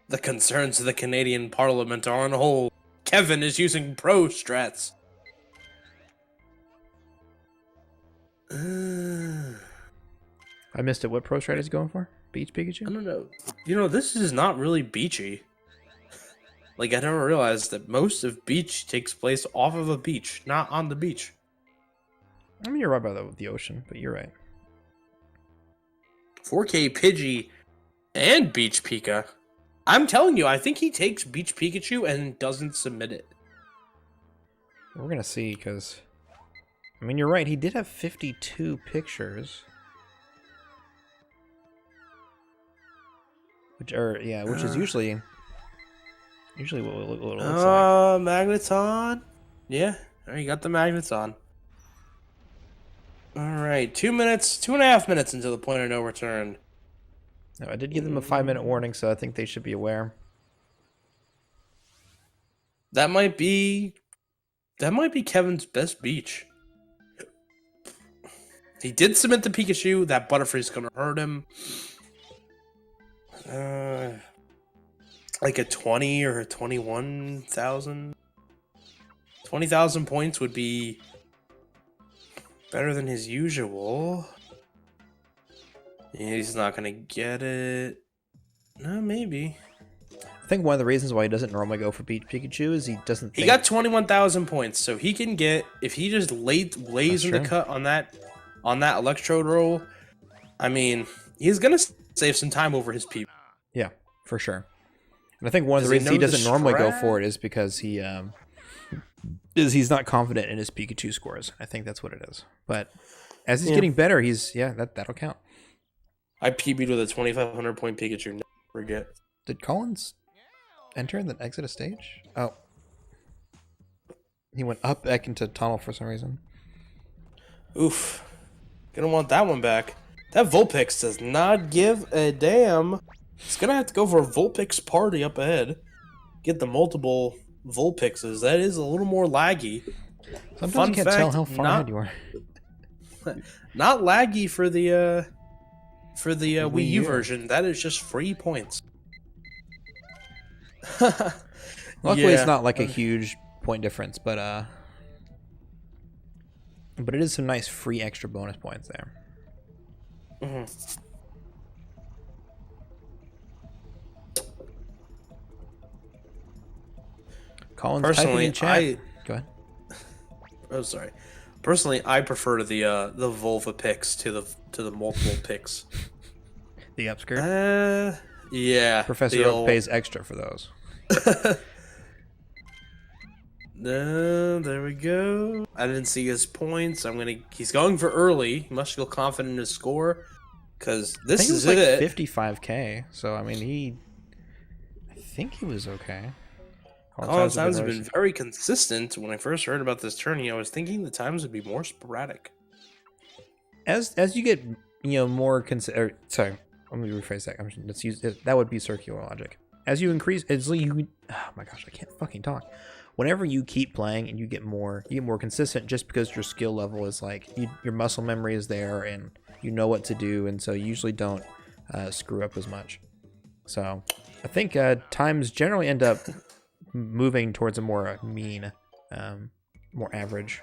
Speaker 3: The concerns of the Canadian Parliament are on hold. Kevin is using pro strats.
Speaker 1: I missed it. What pro strat is he going for? Beach Pikachu?
Speaker 3: I don't know. You know, this is not really beachy. Like, I never realized that most of beach takes place off of a beach, not on the beach.
Speaker 1: I mean, you're right about the ocean, but you're right.
Speaker 3: 4K Pidgey and Beach Pika. I'm telling you, I think he takes Beach Pikachu and doesn't submit it.
Speaker 1: We're going to see, because... I mean, you're right. He did have 52 pictures. Which is usually what it looks like.
Speaker 3: Magneton. Yeah, you got the Magneton. Alright, 2.5 minutes until the point of no return.
Speaker 1: No, I did give them a 5-minute warning, so I think they should be aware.
Speaker 3: That might be Kevin's best beach. He did submit the Pikachu. That Butterfree's gonna hurt him. Like a 20 or a 21,000. 20,000 points would be better than his usual. Yeah, he's not gonna get it. No, maybe.
Speaker 1: I think one of the reasons why he doesn't normally go for Beach Pikachu is he doesn't.
Speaker 3: He got 21,000 points, so he can get, if he just lays in the cut on that electrode roll. I mean, he's gonna save some time over his people.
Speaker 1: Yeah, for sure. And I think one of the reasons he doesn't normally go for it is because he's not confident in his Pikachu scores. I think that's what it is. But as he's getting better, that'll count.
Speaker 3: I PB'd with a 2,500 point Pikachu. Never forget.
Speaker 1: Did Collins enter and then exit a stage? Oh. He went up back into tunnel for some reason.
Speaker 3: Oof. Gonna want that one back. That Vulpix does not give a damn. It's gonna have to go for a Vulpix party up ahead. Get the multiple Vulpixes. That is a little more laggy.
Speaker 1: Sometimes
Speaker 3: Fun
Speaker 1: you can't
Speaker 3: fact,
Speaker 1: tell how far
Speaker 3: not-
Speaker 1: ahead you are.
Speaker 3: Not laggy for the Wii
Speaker 1: Wii
Speaker 3: U
Speaker 1: U.
Speaker 3: version. That is just free points.
Speaker 1: Luckily, it's
Speaker 3: Yeah.
Speaker 1: not like a huge point difference, but it is some nice free extra bonus points there.
Speaker 3: Mhm.
Speaker 1: Colin's typing
Speaker 3: Personally,
Speaker 1: in chat. Go ahead.
Speaker 3: Oh, sorry. Personally, I prefer the vulva picks to the multiple picks.
Speaker 1: The upskirt.
Speaker 3: Yeah.
Speaker 1: Professor
Speaker 3: the
Speaker 1: Oak
Speaker 3: old-
Speaker 1: pays extra for those.
Speaker 3: No, there we go. I didn't see his points. He's going for early. He must feel confident in his score, because
Speaker 1: I
Speaker 3: this
Speaker 1: think it
Speaker 3: is
Speaker 1: was like
Speaker 3: it.
Speaker 1: 55k. So I mean, I think he was okay.
Speaker 3: Collins times have
Speaker 1: been
Speaker 3: been very consistent. When I first heard about this tourney, I was thinking the times would be more sporadic.
Speaker 1: as you get more sorry, let me rephrase that. Let's use that would be circular logic. As you increase, oh my gosh, I can't fucking talk. Whenever you keep playing and you get more consistent, just because your skill level is like your muscle memory is there and you know what to do, and so you usually don't screw up as much. So I think times generally end up moving towards a more mean, more average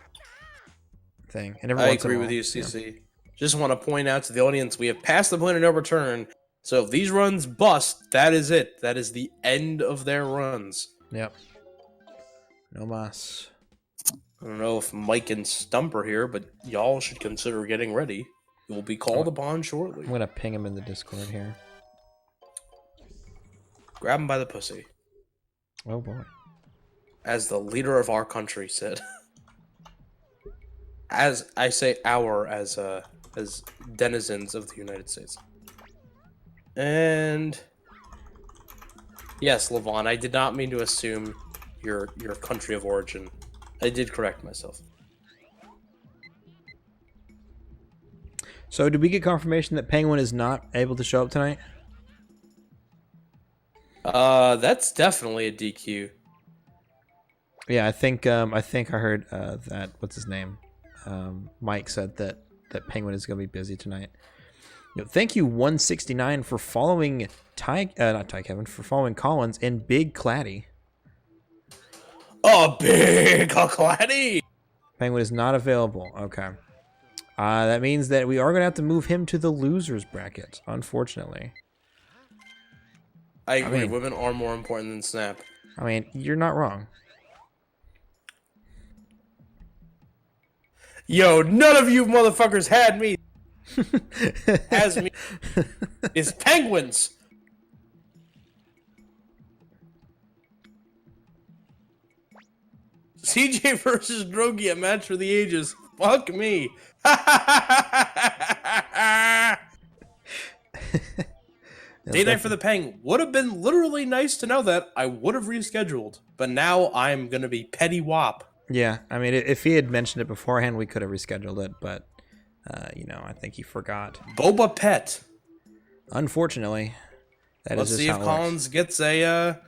Speaker 1: thing. And every
Speaker 3: I
Speaker 1: once in a
Speaker 3: agree
Speaker 1: while,
Speaker 3: with you, CC. Just want to point out to the audience, we have passed the point of no return. So if these runs bust, that is it. That is the end of their runs.
Speaker 1: Yep. No mas.
Speaker 3: I don't know if Mike and Stump are here, but y'all should consider getting ready. You'll be called upon shortly.
Speaker 1: I'm gonna ping him in the Discord here.
Speaker 3: Grab him by the pussy,
Speaker 1: Oh boy.
Speaker 3: as the leader of our country said. As I say, as denizens of the United States. And yes, Levon, I did not mean to assume your country of origin. I did correct myself.
Speaker 1: So did we get confirmation that Penguin is not able to show up tonight?
Speaker 3: That's definitely a DQ.
Speaker 1: Yeah, I think I heard that what's his name? Mike said that Penguin is gonna be busy tonight. Thank you 169 for following not Kevin, for following Collins and Big Claddy.
Speaker 3: Oh, big Claddy!
Speaker 1: Penguin is not available. Okay. That means that we are going to have to move him to the losers bracket, unfortunately.
Speaker 3: I agree.
Speaker 1: mean-
Speaker 3: Women are more important than Snap.
Speaker 1: I mean, you're not wrong.
Speaker 3: Yo, none of you motherfuckers had me. Has me. It's Penguins. CJ versus Drogi, a match for the ages. Fuck me. Day night for the Peng. Would have been literally nice to know that. I would have rescheduled. But now I'm going to be petty wop.
Speaker 1: Yeah, I mean, if he had mentioned it beforehand, we could have rescheduled it, but, I think he forgot.
Speaker 3: Boba Pet.
Speaker 1: Unfortunately, that
Speaker 3: Let's
Speaker 1: is just
Speaker 3: see if
Speaker 1: how it works.
Speaker 3: Collins gets a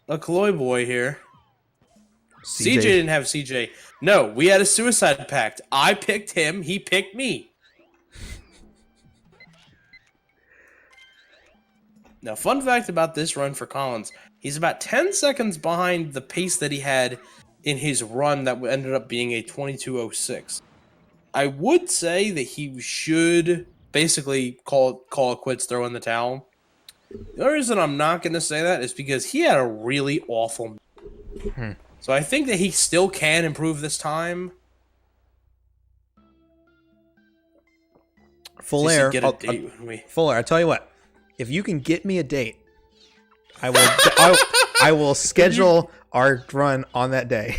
Speaker 3: Kaloy boy here. CJ didn't have CJ. No, we had a suicide pact. I picked him. He picked me. Now, fun fact about this run for Collins. He's about 10 seconds behind the pace that he had in his run that ended up being a 22:06. I would say that he should basically call it quits, throw in the towel. The only reason I'm not going to say that is because he had a really awful... So I think that he still can improve this time.
Speaker 1: Fuller,
Speaker 3: Get a date with me.
Speaker 1: Fuller, I tell you what, if you can get me a date, I will I will schedule our run on that day.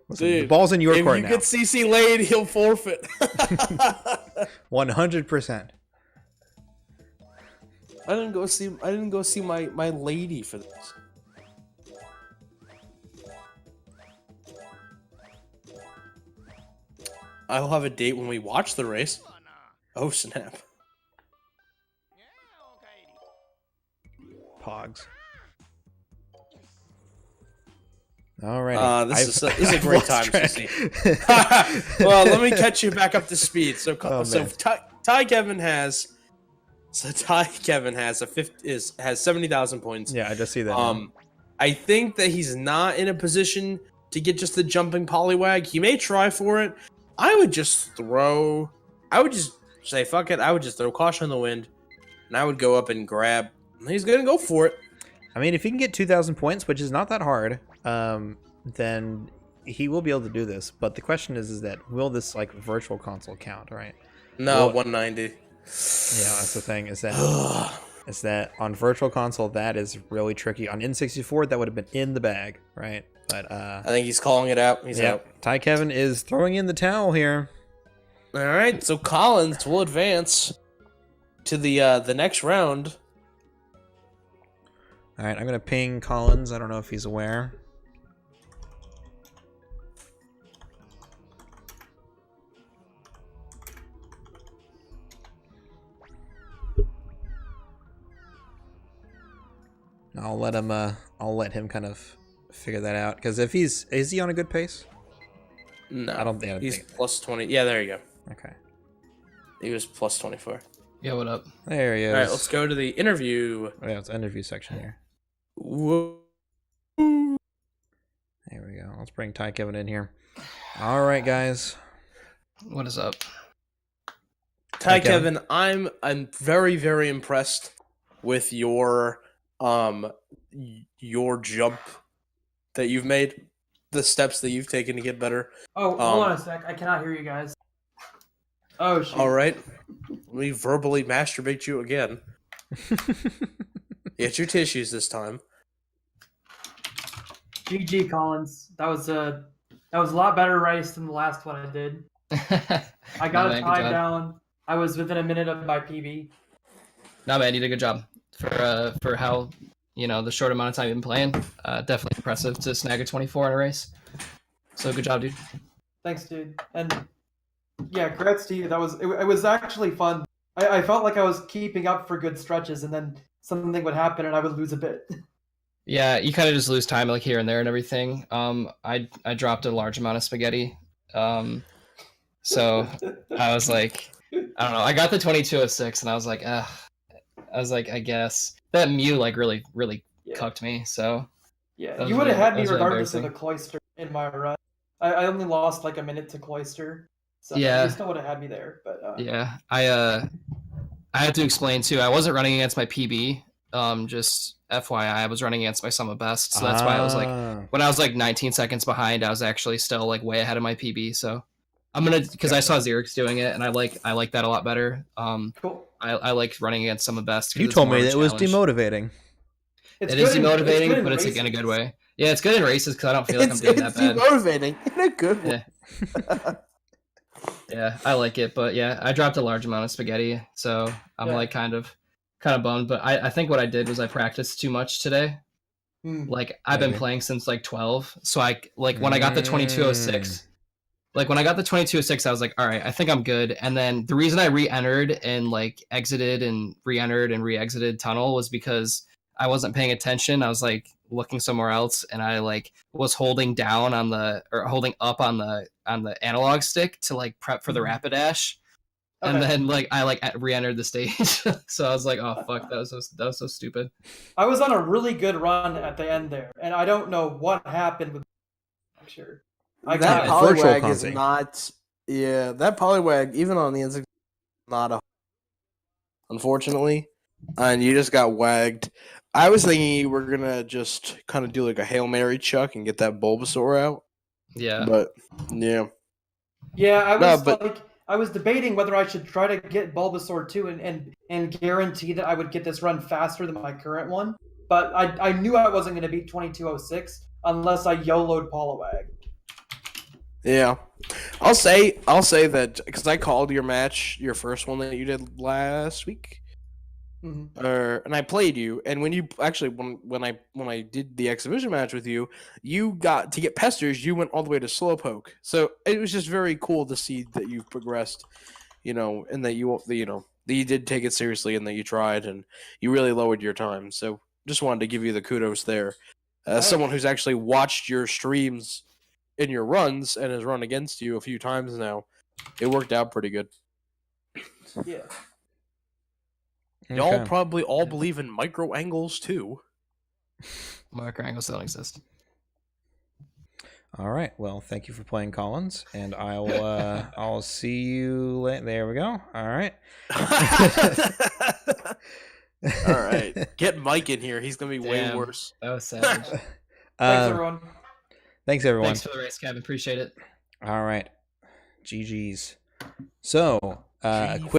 Speaker 1: Listen, the
Speaker 3: Dude,
Speaker 1: ball's in your court
Speaker 3: If
Speaker 1: now.
Speaker 3: you get CC laid, he'll forfeit.
Speaker 1: 100%.
Speaker 3: I didn't go see my lady for this. I'll have a date when we watch the race. Oh snap.
Speaker 1: Pogs. All right.
Speaker 3: This is a great time to see. Well, let me catch you back up to speed. So TiKevin has 70,000 points.
Speaker 1: Yeah, I just see that. Now.
Speaker 3: I think that he's not in a position to get just the jumping Poliwag. He may try for it. I would just say fuck it. I would just throw caution in the wind, and I would go up and grab. He's gonna go for it.
Speaker 1: I mean, if he can get 2,000 points, which is not that hard, then he will be able to do this. But the question is that will this like virtual console count, right?
Speaker 3: No,
Speaker 1: well,
Speaker 3: 190.
Speaker 1: Yeah, that's the thing. Is that on virtual console that is really tricky. On N64 that would have been in the bag, right? But
Speaker 3: I think he's calling it out. He's out.
Speaker 1: TiKevin is throwing in the towel here.
Speaker 3: All right, so Collins will advance to the next round.
Speaker 1: All right, I'm gonna ping Collins. I don't know if he's aware. I'll let him kind of figure that out, because if is he on a good pace?
Speaker 3: No,
Speaker 1: I don't think
Speaker 3: he's plus 20. Yeah, there you go.
Speaker 1: Okay.
Speaker 3: He was plus 24.
Speaker 5: Yeah, what up?
Speaker 1: There he is.
Speaker 3: All right, let's go to the interview.
Speaker 1: Oh, yeah, it's the interview section here.
Speaker 3: Whoa.
Speaker 1: There we go. Let's bring TiKevin in here. All right, guys.
Speaker 5: What is up?
Speaker 3: TiKevin, I'm very, very impressed with your jump that you've made, the steps that you've taken to get better.
Speaker 2: Oh, hold on a sec. I cannot hear you guys. Oh, shit.
Speaker 3: All right. Let me verbally masturbate you again. Get your tissues this time.
Speaker 2: GG, Collins. That was a lot better race than the last one I did. I got it tied down. I was within a minute of my PB.
Speaker 5: No, man, you did a good job for how the short amount of time you've been playing. Definitely impressive to snag a 24 in a race. So good job, dude.
Speaker 2: Thanks, dude. And yeah, congrats to you. It was actually fun. I felt like I was keeping up for good stretches, and then something would happen and I would lose a bit.
Speaker 5: Yeah, you kind of just lose time like here and there and everything. I dropped a large amount of spaghetti. So I was like, I don't know. I got the 2206 and I was like, I guess that Mew like really cucked me. So
Speaker 2: yeah, you would have had me regardless of the cloister in my run. I only lost like a minute to cloister, so
Speaker 5: yeah,
Speaker 2: you still would have had me there. But
Speaker 5: yeah, I had to explain too. I wasn't running against my PB. Just FYI, I was running against my Summa Best, so that's why I was like, when I was like 19 seconds behind, I was actually still like way ahead of my PB. So I'm gonna, because I saw Xerix doing it, and I like that a lot better.
Speaker 2: Cool.
Speaker 5: I like running against Summa Best.
Speaker 1: You told me that it was demotivating.
Speaker 5: It is demotivating, but it's like in a good way. Yeah, it's good in races because I don't feel like I'm doing that bad.
Speaker 3: It's demotivating in a good way.
Speaker 5: Yeah. Yeah, I like it, but yeah, I dropped a large amount of spaghetti, so I'm like kind of bummed. But I think what I did was I practiced too much today. Like I've been playing since like 12, so I like when I got the 2206. Like when I got the 2206, I was like, all right, I think I'm good. And then the reason I re-entered and like exited and re-entered and re-exited tunnel was because I wasn't paying attention. I was like looking somewhere else, and I like was holding down holding up on the analog stick to like prep for the Rapidash. Okay. And then like I like re-entered the stage. So I was like, oh fuck, that was so stupid.
Speaker 2: I was on a really good run at the end there, and I don't know what happened with I'm sure.
Speaker 3: That Poliwag is not that Poliwag, even on the N6, not unfortunately. And you just got wagged. I was thinking you were gonna just kind of do like a Hail Mary chuck and get that Bulbasaur out.
Speaker 5: Yeah.
Speaker 3: But yeah.
Speaker 2: Yeah, I was debating whether I should try to get Bulbasaur 2 and guarantee that I would get this run faster than my current one. But I knew I wasn't gonna beat 2206 unless I YOLO'd Poliwag.
Speaker 3: Yeah. I'll say that because I called your match, your first one that you did last week.
Speaker 2: Mm-hmm.
Speaker 3: And I played you, and when you actually when I did the exhibition match with you, you got to get Pesters. You went all the way to Slowpoke, so it was just very cool to see that you've progressed, and that you did take it seriously and that you tried and you really lowered your time. So just wanted to give you the kudos there. As someone who's actually watched your streams in your runs and has run against you a few times now, it worked out pretty good.
Speaker 2: Yeah.
Speaker 3: Y'all
Speaker 1: Okay.
Speaker 3: probably all believe in micro angles too.
Speaker 5: Micro angles don't exist.
Speaker 1: All right. Well, thank you for playing, Collins, and I'll see you later. There we go. All right.
Speaker 3: All right, get Mike in here. He's gonna be way
Speaker 5: Damn.
Speaker 3: worse.
Speaker 5: That was savage.
Speaker 2: Thanks, everyone.
Speaker 1: Thanks, everyone.
Speaker 5: Thanks for the race, Kevin. Appreciate it.
Speaker 1: All right. GG's. So, quick